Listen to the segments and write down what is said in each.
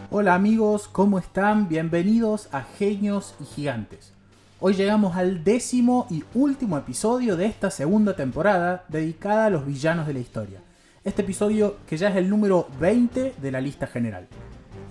Hola amigos, ¿cómo están? Bienvenidos a Genios y Gigantes. Hoy llegamos al 10º y último episodio de esta segunda temporada dedicada a los villanos de la historia. Este episodio que ya es el número 20 de la lista general.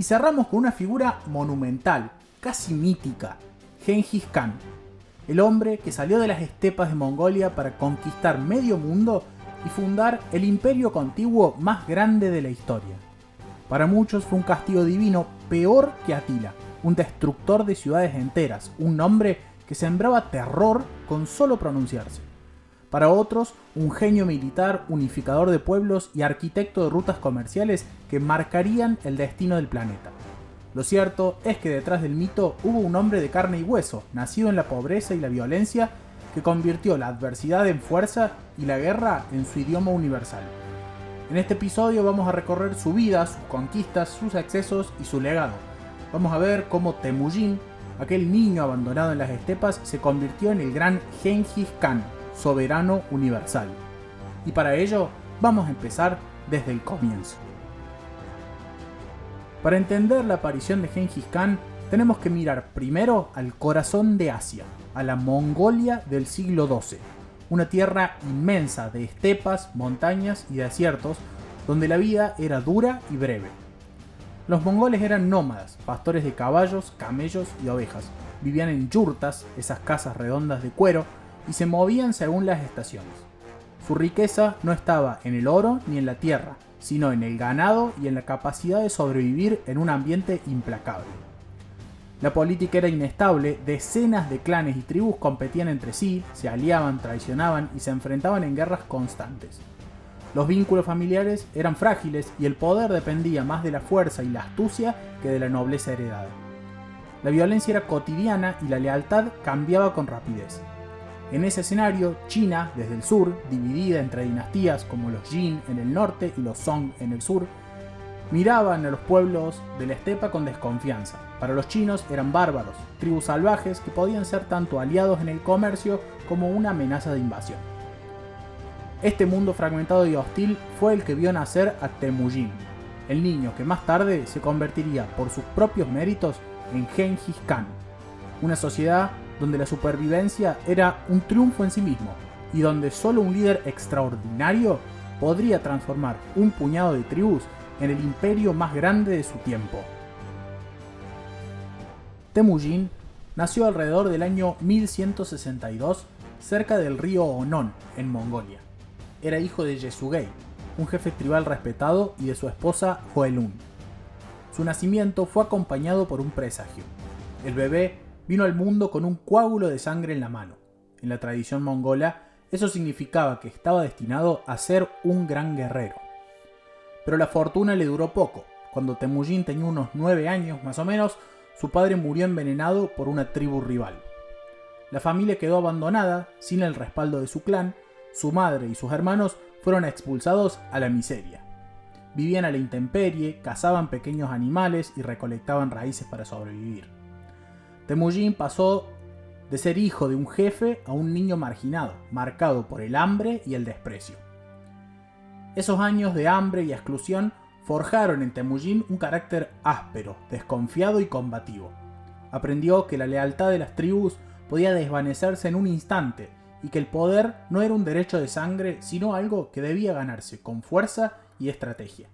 Y cerramos con una figura monumental, casi mítica, Gengis Khan. El hombre que salió de las estepas de Mongolia para conquistar medio mundo y fundar el imperio contiguo más grande de la historia. Para muchos fue un castigo divino peor que Atila, un destructor de ciudades enteras, un nombre que sembraba terror con solo pronunciarse. Para otros, un genio militar, unificador de pueblos y arquitecto de rutas comerciales que marcarían el destino del planeta. Lo cierto es que detrás del mito hubo un hombre de carne y hueso, nacido en la pobreza y la violencia, que convirtió la adversidad en fuerza y la guerra en su idioma universal. En este episodio vamos a recorrer su vida, sus conquistas, sus excesos y su legado. Vamos a ver cómo Temujin, aquel niño abandonado en las estepas, se convirtió en el gran Gengis Khan, soberano universal. Y para ello, vamos a empezar desde el comienzo. Para entender la aparición de Gengis Khan, tenemos que mirar primero al corazón de Asia, a la Mongolia del siglo XII. Una tierra inmensa de estepas, montañas y desiertos, donde la vida era dura y breve. Los mongoles eran nómadas, pastores de caballos, camellos y ovejas. Vivían en yurtas, esas casas redondas de cuero, y se movían según las estaciones. Su riqueza no estaba en el oro ni en la tierra, sino en el ganado y en la capacidad de sobrevivir en un ambiente implacable. La política era inestable, decenas de clanes y tribus competían entre sí, se aliaban, traicionaban y se enfrentaban en guerras constantes. Los vínculos familiares eran frágiles y el poder dependía más de la fuerza y la astucia que de la nobleza heredada. La violencia era cotidiana y la lealtad cambiaba con rapidez. En ese escenario, China, desde el sur, dividida entre dinastías como los Jin en el norte y los Song en el sur, miraban a los pueblos de la estepa con desconfianza. Para los chinos eran bárbaros, tribus salvajes que podían ser tanto aliados en el comercio como una amenaza de invasión. Este mundo fragmentado y hostil fue el que vio nacer a Temujin, el niño que más tarde se convertiría por sus propios méritos en Gengis Khan, una sociedad donde la supervivencia era un triunfo en sí mismo y donde solo un líder extraordinario podría transformar un puñado de tribus en el imperio más grande de su tiempo. Temujin nació alrededor del año 1162 cerca del río Onon, en Mongolia. Era hijo de Yesugei, un jefe tribal respetado, y de su esposa Hoelun. Su nacimiento fue acompañado por un presagio. El bebé vino al mundo con un coágulo de sangre en la mano. En la tradición mongola, eso significaba que estaba destinado a ser un gran guerrero. Pero la fortuna le duró poco. Cuando Temujin tenía unos 9 años más o menos, su padre murió envenenado por una tribu rival. La familia quedó abandonada, sin el respaldo de su clan. Su madre y sus hermanos fueron expulsados a la miseria. Vivían a la intemperie, cazaban pequeños animales y recolectaban raíces para sobrevivir. Temujin pasó de ser hijo de un jefe a un niño marginado, marcado por el hambre y el desprecio. Esos años de hambre y exclusión forjaron en Temujin un carácter áspero, desconfiado y combativo. Aprendió que la lealtad de las tribus podía desvanecerse en un instante y que el poder no era un derecho de sangre, sino algo que debía ganarse con fuerza y estrategia.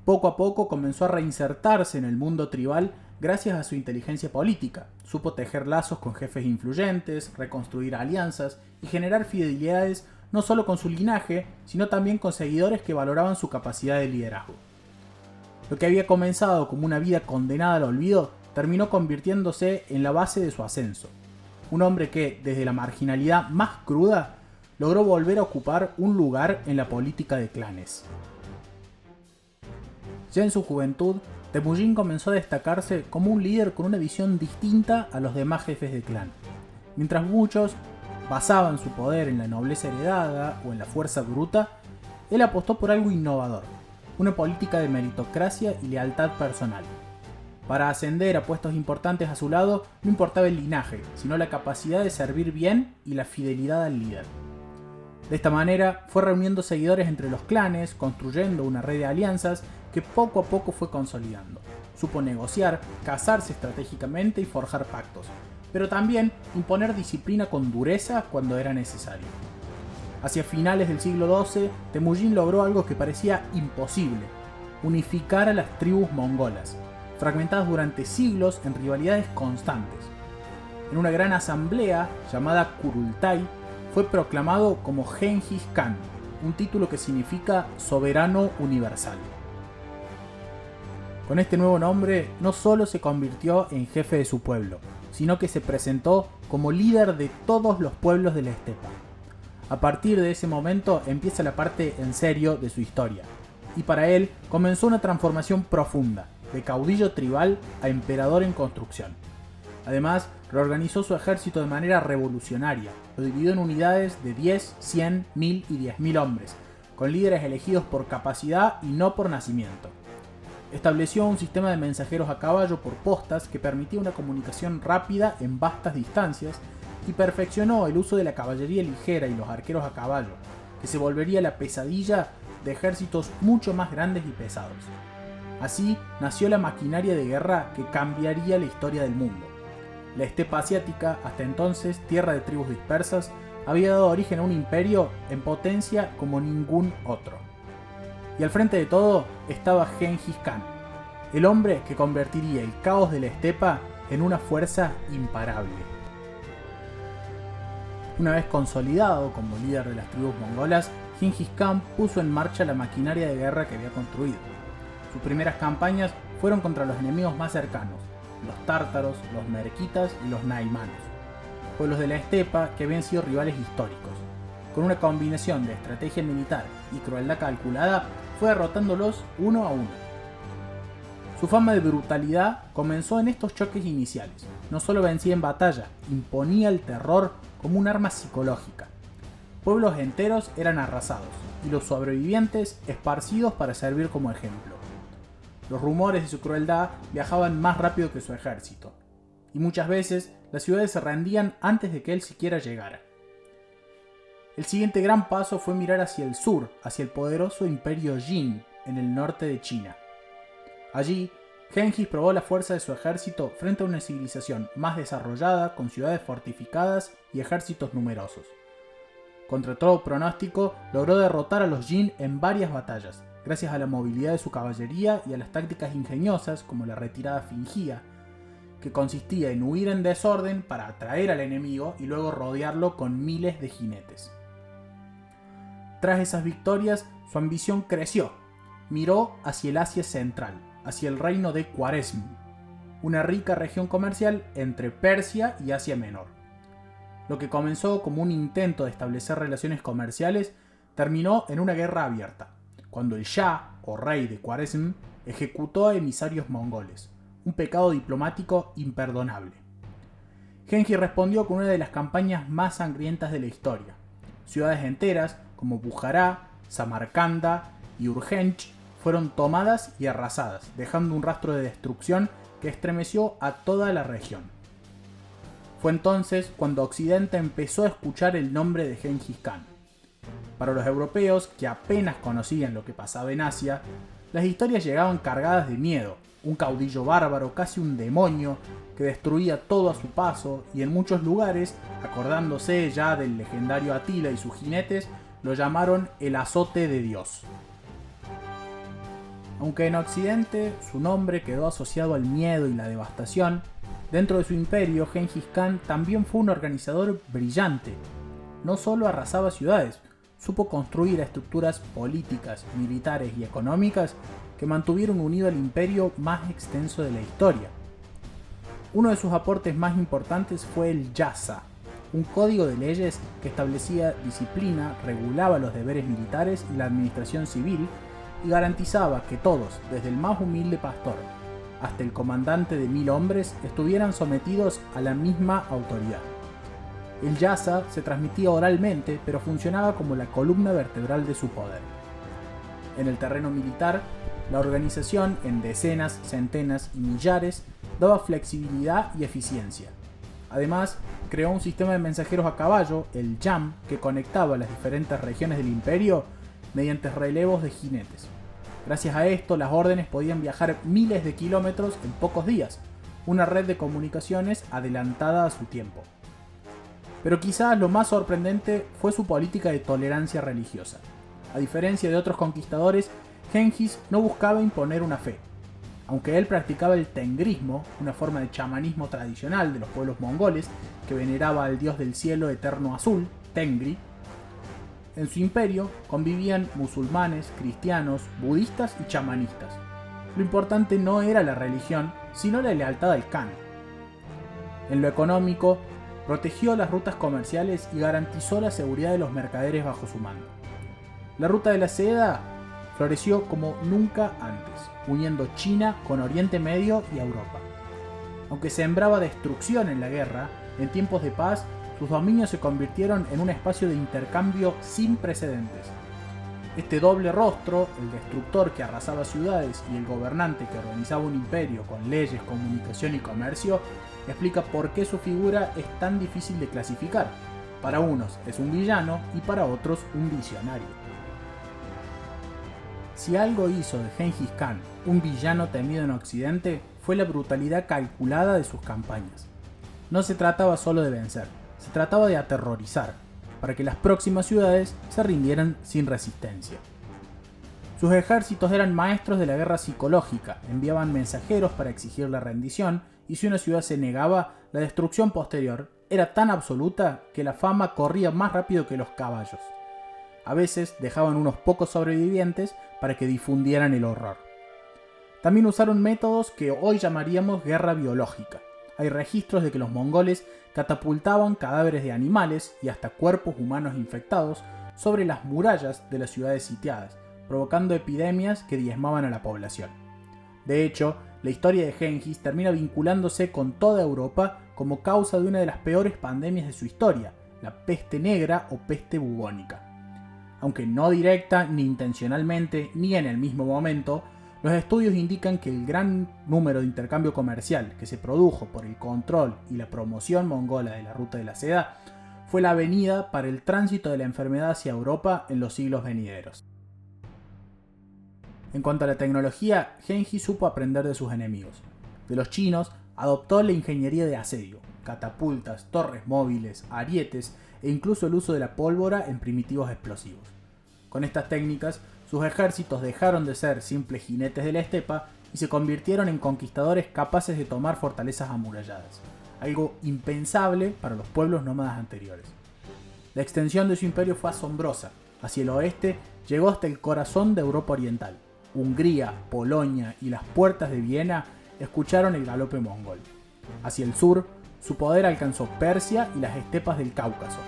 Poco a poco comenzó a reinsertarse en el mundo tribal gracias a su inteligencia política. Supo tejer lazos con jefes influyentes, reconstruir alianzas y generar fidelidades no solo con su linaje, sino también con seguidores que valoraban su capacidad de liderazgo. Lo que había comenzado como una vida condenada al olvido terminó convirtiéndose en la base de su ascenso. Un hombre que, desde la marginalidad más cruda, logró volver a ocupar un lugar en la política de clanes. Ya en su juventud, Temujin comenzó a destacarse como un líder con una visión distinta a los demás jefes de clan. Mientras muchos basaban su poder en la nobleza heredada o en la fuerza bruta, él apostó por algo innovador, una política de meritocracia y lealtad personal. Para ascender a puestos importantes a su lado, no importaba el linaje, sino la capacidad de servir bien y la fidelidad al líder. De esta manera, fue reuniendo seguidores entre los clanes, construyendo una red de alianzas que poco a poco fue consolidando. Supo negociar, casarse estratégicamente y forjar pactos, pero también imponer disciplina con dureza cuando era necesario. Hacia finales del siglo XII, Temujin logró algo que parecía imposible: unificar a las tribus mongolas, fragmentadas durante siglos en rivalidades constantes. En una gran asamblea llamada Kurultai, fue proclamado como Genghis Khan, un título que significa soberano universal. Con este nuevo nombre no solo se convirtió en jefe de su pueblo, sino que se presentó como líder de todos los pueblos de la estepa. A partir de ese momento empieza la parte en serio de su historia, y para él comenzó una transformación profunda, de caudillo tribal a emperador en construcción. Además, reorganizó su ejército de manera revolucionaria, lo dividió en unidades de 10, 100, 1000 y 10.000 hombres, con líderes elegidos por capacidad y no por nacimiento. Estableció un sistema de mensajeros a caballo por postas que permitía una comunicación rápida en vastas distancias, y perfeccionó el uso de la caballería ligera y los arqueros a caballo, que se volvería la pesadilla de ejércitos mucho más grandes y pesados. Así nació la maquinaria de guerra que cambiaría la historia del mundo. La estepa asiática, hasta entonces tierra de tribus dispersas, había dado origen a un imperio en potencia como ningún otro. Y al frente de todo estaba Genghis Khan, el hombre que convertiría el caos de la estepa en una fuerza imparable. Una vez consolidado como líder de las tribus mongolas, Genghis Khan puso en marcha la maquinaria de guerra que había construido. Sus primeras campañas fueron contra los enemigos más cercanos: los tártaros, los merquitas y los naimanos, pueblos de la estepa que habían sido rivales históricos. Con una combinación de estrategia militar y crueldad calculada, fue derrotándolos uno a uno. Su fama de brutalidad comenzó en estos choques iniciales. No solo vencía en batalla, imponía el terror como un arma psicológica. Pueblos enteros eran arrasados y los sobrevivientes esparcidos para servir como ejemplo. Los rumores de su crueldad viajaban más rápido que su ejército, y muchas veces las ciudades se rendían antes de que él siquiera llegara. El siguiente gran paso fue mirar hacia el sur, hacia el poderoso imperio Jin, en el norte de China. Allí, Genghis probó la fuerza de su ejército frente a una civilización más desarrollada, con ciudades fortificadas y ejércitos numerosos. Contra todo pronóstico, logró derrotar a los Jin en varias batallas, gracias a la movilidad de su caballería y a las tácticas ingeniosas como la retirada fingida, que consistía en huir en desorden para atraer al enemigo y luego rodearlo con miles de jinetes. Tras esas victorias, su ambición creció. Miró hacia el Asia Central, hacia el reino de Khwarezm, una rica región comercial entre Persia y Asia Menor. Lo que comenzó como un intento de establecer relaciones comerciales terminó en una guerra abierta, cuando el Shah, o rey de Khwarezm, ejecutó a emisarios mongoles, un pecado diplomático imperdonable. Genghis respondió con una de las campañas más sangrientas de la historia. Ciudades enteras como Bujará, Samarcanda y Urgench fueron tomadas y arrasadas, dejando un rastro de destrucción que estremeció a toda la región. Fue entonces cuando Occidente empezó a escuchar el nombre de Genghis Khan. Para los europeos, que apenas conocían lo que pasaba en Asia, las historias llegaban cargadas de miedo: un caudillo bárbaro, casi un demonio, que destruía todo a su paso, y en muchos lugares, acordándose ya del legendario Atila y sus jinetes, lo llamaron el azote de Dios. Aunque en Occidente su nombre quedó asociado al miedo y la devastación, dentro de su imperio Genghis Khan también fue un organizador brillante. No solo arrasaba ciudades, supo construir estructuras políticas, militares y económicas que mantuvieron unido al imperio más extenso de la historia. Uno de sus aportes más importantes fue el Yasa, un código de leyes que establecía disciplina, regulaba los deberes militares y la administración civil, y garantizaba que todos, desde el más humilde pastor hasta el comandante de 1000 hombres, estuvieran sometidos a la misma autoridad. El Yasa se transmitía oralmente, pero funcionaba como la columna vertebral de su poder. En el terreno militar, la organización en decenas, centenas y millares daba flexibilidad y eficiencia. Además, creó un sistema de mensajeros a caballo, el Yam, que conectaba las diferentes regiones del imperio mediante relevos de jinetes. Gracias a esto, las órdenes podían viajar miles de kilómetros en pocos días, una red de comunicaciones adelantada a su tiempo. Pero quizás lo más sorprendente fue su política de tolerancia religiosa. A diferencia de otros conquistadores, Gengis no buscaba imponer una fe. Aunque él practicaba el tengrismo, una forma de chamanismo tradicional de los pueblos mongoles que veneraba al dios del cielo eterno azul, Tengri, en su imperio convivían musulmanes, cristianos, budistas y chamanistas. Lo importante no era la religión, sino la lealtad al Khan. En lo económico, protegió las rutas comerciales y garantizó la seguridad de los mercaderes bajo su mando. La ruta de la seda floreció como nunca antes, uniendo China con Oriente Medio y Europa. Aunque sembraba destrucción en la guerra, en tiempos de paz, sus dominios se convirtieron en un espacio de intercambio sin precedentes. Este doble rostro, el destructor que arrasaba ciudades y el gobernante que organizaba un imperio con leyes, comunicación y comercio, explica por qué su figura es tan difícil de clasificar. Para unos es un villano y para otros un visionario. Si algo hizo de Gengis Khan un villano temido en Occidente, fue la brutalidad calculada de sus campañas. No se trataba solo de vencer, se trataba de aterrorizar, para que las próximas ciudades se rindieran sin resistencia. Sus ejércitos eran maestros de la guerra psicológica, enviaban mensajeros para exigir la rendición, y si una ciudad se negaba, la destrucción posterior era tan absoluta que la fama corría más rápido que los caballos. A veces dejaban unos pocos sobrevivientes para que difundieran el horror. También usaron métodos que hoy llamaríamos guerra biológica. Hay registros de que los mongoles catapultaban cadáveres de animales y hasta cuerpos humanos infectados sobre las murallas de las ciudades sitiadas, provocando epidemias que diezmaban a la población. De hecho, la historia de Gengis termina vinculándose con toda Europa como causa de una de las peores pandemias de su historia, la peste negra o peste bubónica. Aunque no directa ni intencionalmente ni en el mismo momento, los estudios indican que el gran número de intercambio comercial que se produjo por el control y la promoción mongola de la ruta de la seda fue la avenida para el tránsito de la enfermedad hacia Europa en los siglos venideros. En cuanto a la tecnología, Gengis supo aprender de sus enemigos. De los chinos, adoptó la ingeniería de asedio, catapultas, torres móviles, arietes e incluso el uso de la pólvora en primitivos explosivos. Con estas técnicas, sus ejércitos dejaron de ser simples jinetes de la estepa y se convirtieron en conquistadores capaces de tomar fortalezas amuralladas, algo impensable para los pueblos nómadas anteriores. La extensión de su imperio fue asombrosa. Hacia el oeste llegó hasta el corazón de Europa Oriental. Hungría, Polonia y las puertas de Viena escucharon el galope mongol. Hacia el sur, su poder alcanzó Persia y las estepas del Cáucaso.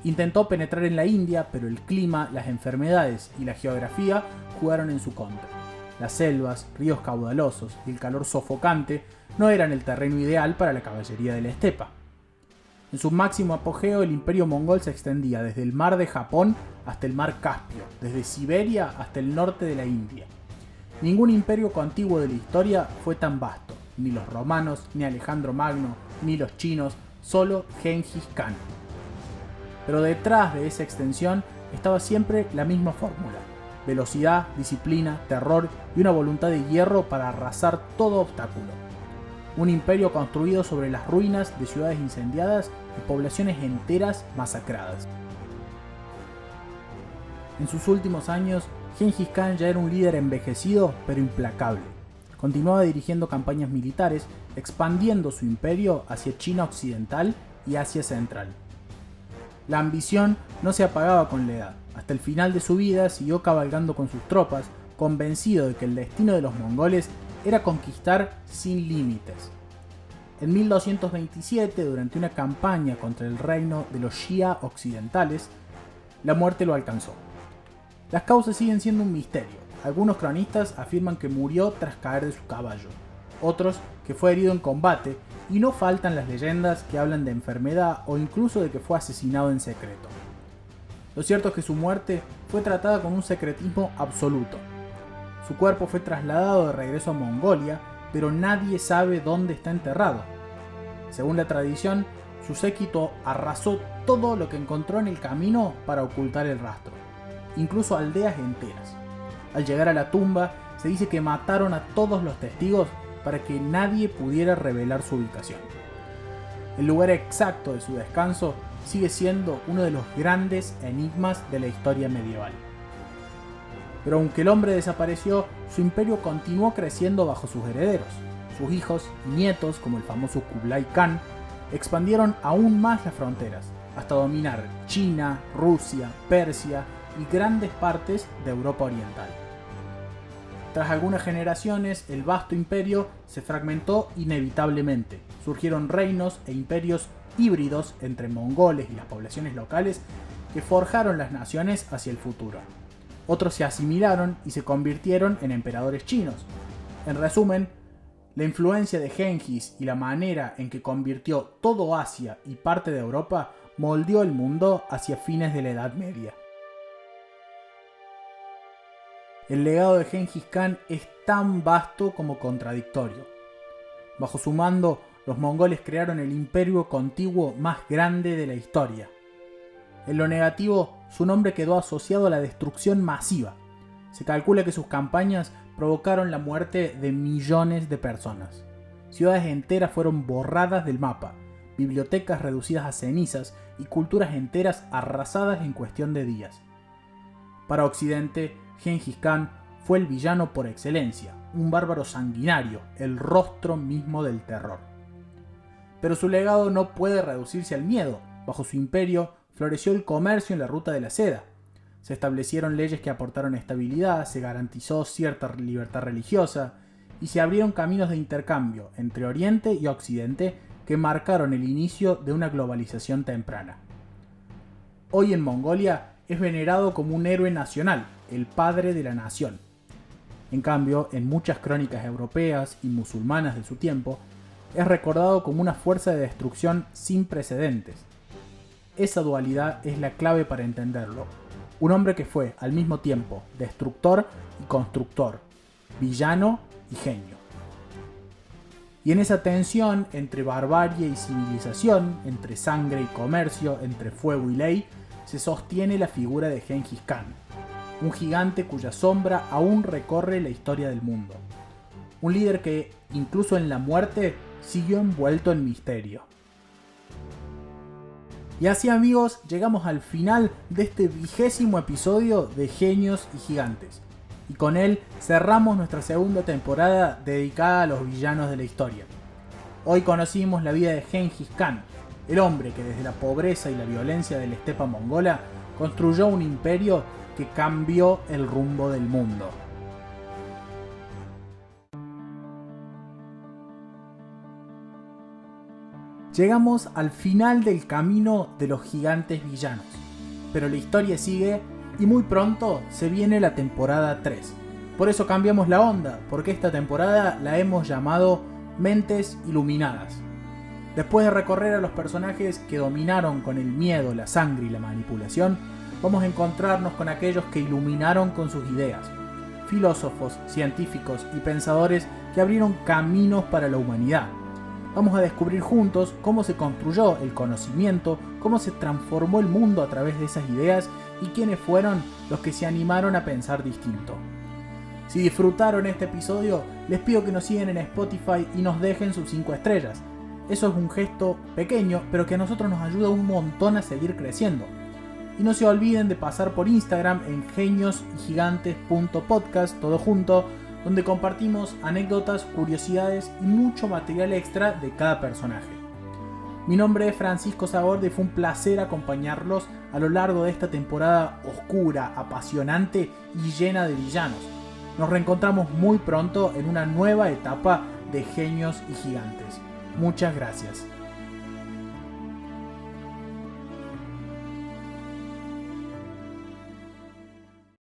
Intentó penetrar en la India, pero el clima, las enfermedades y la geografía jugaron en su contra. Las selvas, ríos caudalosos y el calor sofocante no eran el terreno ideal para la caballería de la estepa. En su máximo apogeo, el imperio mongol se extendía desde el mar de Japón hasta el mar Caspio, desde Siberia hasta el norte de la India. Ningún imperio contiguo de la historia fue tan vasto, ni los romanos, ni Alejandro Magno, ni los chinos, solo Gengis Khan. Pero detrás de esa extensión estaba siempre la misma fórmula: velocidad, disciplina, terror y una voluntad de hierro para arrasar todo obstáculo. Un imperio construido sobre las ruinas de ciudades incendiadas y poblaciones enteras masacradas. En sus últimos años, Gengis Khan ya era un líder envejecido pero implacable. Continuaba dirigiendo campañas militares, expandiendo su imperio hacia China occidental y Asia central. La ambición no se apagaba con la edad. Hasta el final de su vida siguió cabalgando con sus tropas, convencido de que el destino de los mongoles era conquistar sin límites. En 1227, durante una campaña contra el reino de los Xia occidentales, la muerte lo alcanzó. Las causas siguen siendo un misterio. Algunos cronistas afirman que murió tras caer de su caballo, otros que fue herido en combate, y no faltan las leyendas que hablan de enfermedad o incluso de que fue asesinado en secreto. Lo cierto es que su muerte fue tratada con un secretismo absoluto. Su cuerpo fue trasladado de regreso a Mongolia, pero nadie sabe dónde está enterrado. Según la tradición, su séquito arrasó todo lo que encontró en el camino para ocultar el rastro, incluso aldeas enteras. Al llegar a la tumba, se dice que mataron a todos los testigos para que nadie pudiera revelar su ubicación. El lugar exacto de su descanso sigue siendo uno de los grandes enigmas de la historia medieval. Pero aunque el hombre desapareció, su imperio continuó creciendo bajo sus herederos. Sus hijos y nietos, como el famoso Kublai Khan, expandieron aún más las fronteras, hasta dominar China, Rusia, Persia y grandes partes de Europa Oriental. Tras algunas generaciones, el vasto imperio se fragmentó inevitablemente. Surgieron reinos e imperios híbridos entre mongoles y las poblaciones locales que forjaron las naciones hacia el futuro. Otros se asimilaron y se convirtieron en emperadores chinos. En resumen, la influencia de Gengis y la manera en que convirtió todo Asia y parte de Europa moldeó el mundo hacia fines de la Edad Media. El legado de Gengis Khan es tan vasto como contradictorio. Bajo su mando, los mongoles crearon el imperio contiguo más grande de la historia. En lo negativo, su nombre quedó asociado a la destrucción masiva. Se calcula que sus campañas provocaron la muerte de millones de personas. Ciudades enteras fueron borradas del mapa, bibliotecas reducidas a cenizas y culturas enteras arrasadas en cuestión de días. Para Occidente, Gengis Khan fue el villano por excelencia, un bárbaro sanguinario, el rostro mismo del terror. Pero su legado no puede reducirse al miedo. Bajo su imperio floreció el comercio en la ruta de la seda. Se establecieron leyes que aportaron estabilidad, se garantizó cierta libertad religiosa y se abrieron caminos de intercambio entre Oriente y Occidente que marcaron el inicio de una globalización temprana. Hoy en Mongolia es venerado como un héroe nacional, el padre de la nación. En cambio, en muchas crónicas europeas y musulmanas de su tiempo, es recordado como una fuerza de destrucción sin precedentes. Esa dualidad es la clave para entenderlo. Un hombre que fue al mismo tiempo destructor y constructor, villano y genio. Y en esa tensión entre barbarie y civilización, entre sangre y comercio, entre fuego y ley, se sostiene la figura de Gengis Khan, un gigante cuya sombra aún recorre la historia del mundo. Un líder que, incluso en la muerte, siguió envuelto en misterio. Y así, amigos, llegamos al final de este 20º episodio de Genios y Gigantes. Y con él cerramos nuestra segunda temporada dedicada a los villanos de la historia. Hoy conocimos la vida de Gengis Khan, el hombre que desde la pobreza y la violencia de la estepa mongola construyó un imperio que cambió el rumbo del mundo. Llegamos al final del camino de los gigantes villanos, pero la historia sigue y muy pronto se viene la temporada 3. Por eso cambiamos la onda, porque esta temporada la hemos llamado Mentes Iluminadas. Después de recorrer a los personajes que dominaron con el miedo, la sangre y la manipulación, vamos a encontrarnos con aquellos que iluminaron con sus ideas. Filósofos, científicos y pensadores que abrieron caminos para la humanidad. Vamos a descubrir juntos cómo se construyó el conocimiento, cómo se transformó el mundo a través de esas ideas y quiénes fueron los que se animaron a pensar distinto. Si disfrutaron este episodio, les pido que nos sigan en Spotify y nos dejen sus 5 estrellas. Eso es un gesto pequeño, pero que a nosotros nos ayuda un montón a seguir creciendo. Y no se olviden de pasar por Instagram en geniosygigantes.podcast, todo junto, donde compartimos anécdotas, curiosidades y mucho material extra de cada personaje. Mi nombre es Francisco Sagorda y fue un placer acompañarlos a lo largo de esta temporada oscura, apasionante y llena de villanos. Nos reencontramos muy pronto en una nueva etapa de Genios y Gigantes. Muchas gracias.